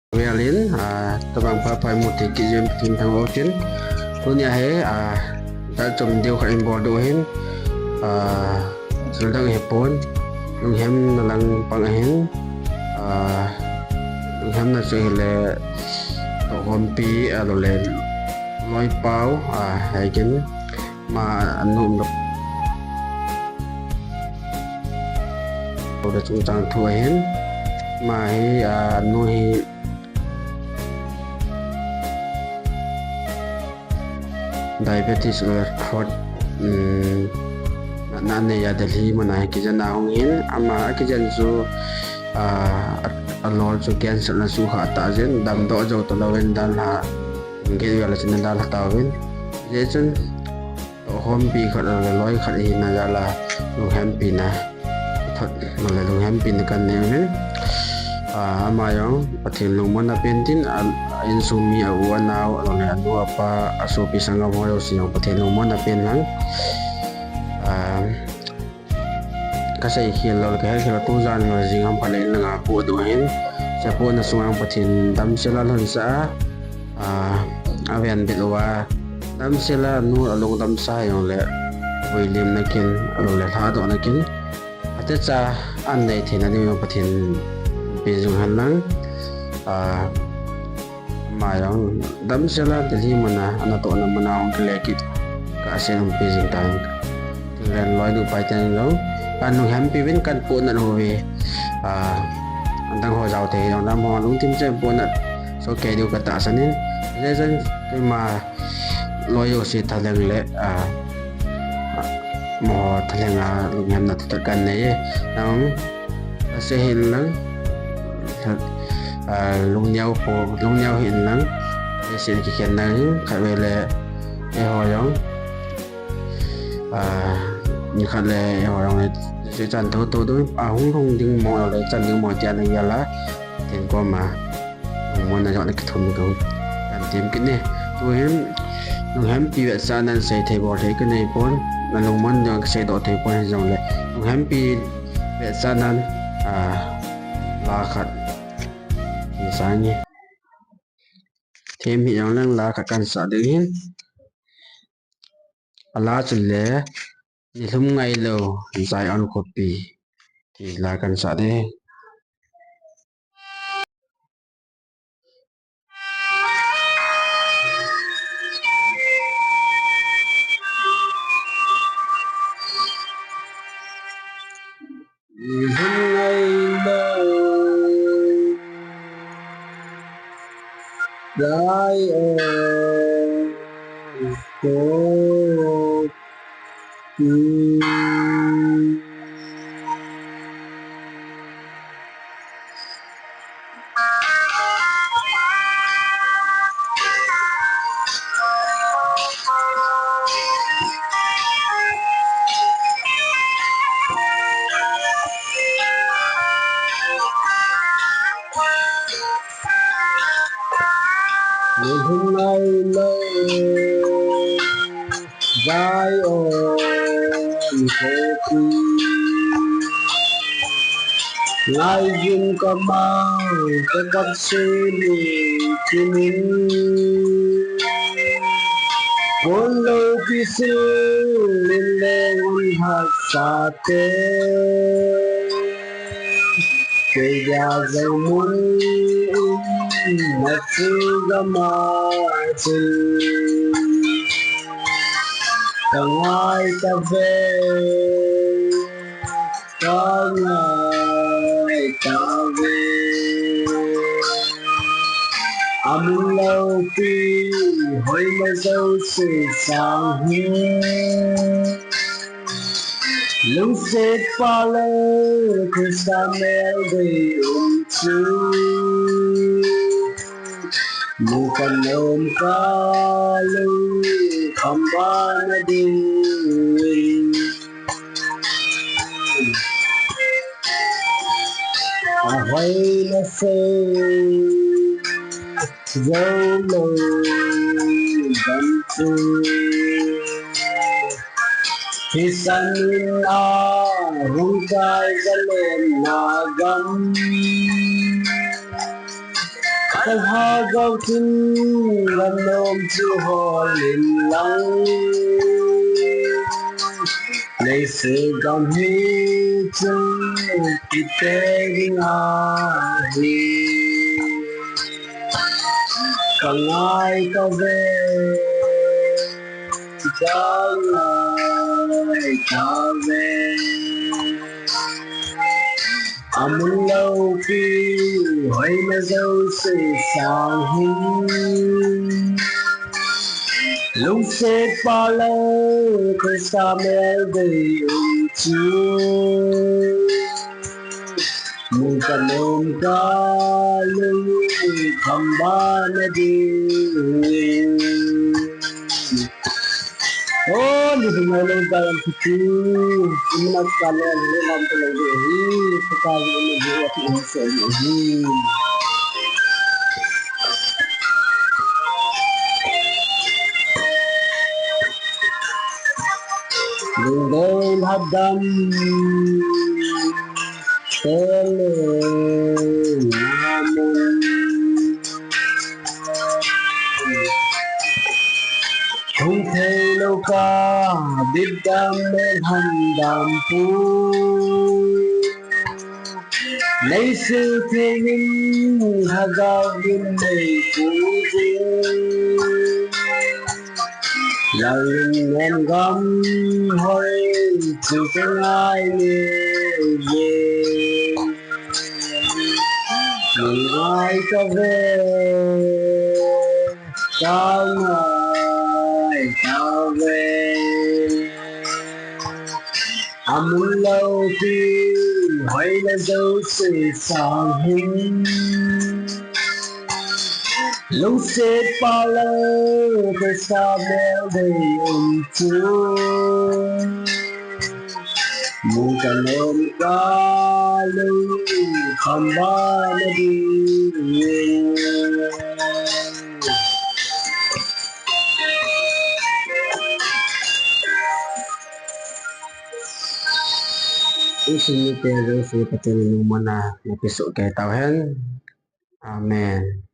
Violin tabang papai muti kijem tim thang otin punya he ta chom deu kha import do hin suldang hepon lung hem na lang pang hin lung hem na chơi le to hompi lo le loi pau hai kin ma anum lo da chung chang thu hin ma hi nu hi diabetes or heart na ne ya Delhi mana ki jana hong hin ama ki jan su alor chu cancer na su ha ta jen dam do jo to lawen dan ha ge ya la chin dan ta wen je chen to hom pi khat la loi khat hi na ya la lu hem pi na thot ma la lu hem pi na kan ne wen ama yo pathin lu mon na pentin in sumi au anau lo le anu apa aso pisang mo yo siang pathin lu mon na pen hang kasai khiel lo ka khela tu jan ma jing am phale na nga pu do hin cha pu na suang pathin dam sela lon sa avian bitwa dam sela nu along dam sa yo le William na kin lo le tha do na kin ate cha an nei thina ni pathin bezung han lang mayang dam sela Delhi mana ana to na mana ong lekit ka sen bezung tang len loi du pai tan lo anu happy win kan pu na howe andang ho jaw te dong dam ho lung tim che pu na so ke du ka ta sanin le jan ke ma loyo si thaleng le mo thalenga lung ham na ta kan ne nang se hin lang lung nhau hiện nắng để xin cái khen nắng khai về lệ e ho yong như khai lệ ho yong này sẽ chăn thâu tôi đối hung hung nhưng mò lại chăn nhưng mò chăn này là tiền qua mà món này chọn cái thùng không làm tìm cái này tôi hiếm lung hém pi vệ sa nên sẽ thấy bỏ thấy cái này bốn là lung món cho sẽ đổ thấy bốn dòng lệ lung hém pi vệ sa nên là khát sáng nhé thêm hiện năng là các can xã được hin lá chừng lẽ thì hôm ngày lâu dài ăn copy thì là can xã đấy hôm ngày lâu dài hôm nay lâu dài copy ngày dừng có mang cái cặp xe đi chinh con lâu khi xưa lên lên hạt sa tê cây già dầu muối mặt chưa mà chừng ta ngoài ta về ta ngoài ta về lâu pi hồi mà dâu sự sang hiên lung se pa lơ cứ sa mel về chú mu kan ôm ca lu không ba na đi hoay na se dấu lâu vẫn tu thì san hung cay ra lên na gam Câu hò gâu tin gần ôm chiều hò lên lắng lấy sự cảm hi chân kita dengar Kangai kawe Kangai kawe Amun lâu khi hỏi mà dâu sự sang hình lúc sẽ pa lâu tôi xa mẹ về chúa mùng cần ôm ca lưu thầm ba na đi oh di rumah lo dalam kecil ingat kalian lo mampu lagi sekali ini buat ini Lindol hadam tele namun không thể lâu ca biết đam mê handam pu lấy sự thế nhưng hagaw din may puso Lalim em gom hồi chiều cái ai về người ai có về cao ngài cao về muốn lâu khi hỏi là dấu sự sáng hình lúc sẽ pa lâu tôi xa béo đầy chúa mù cần ôm ca lưu không ba nó đi Isin ni Pedro sa patuloy mo na episode kay Tawhen. Amen.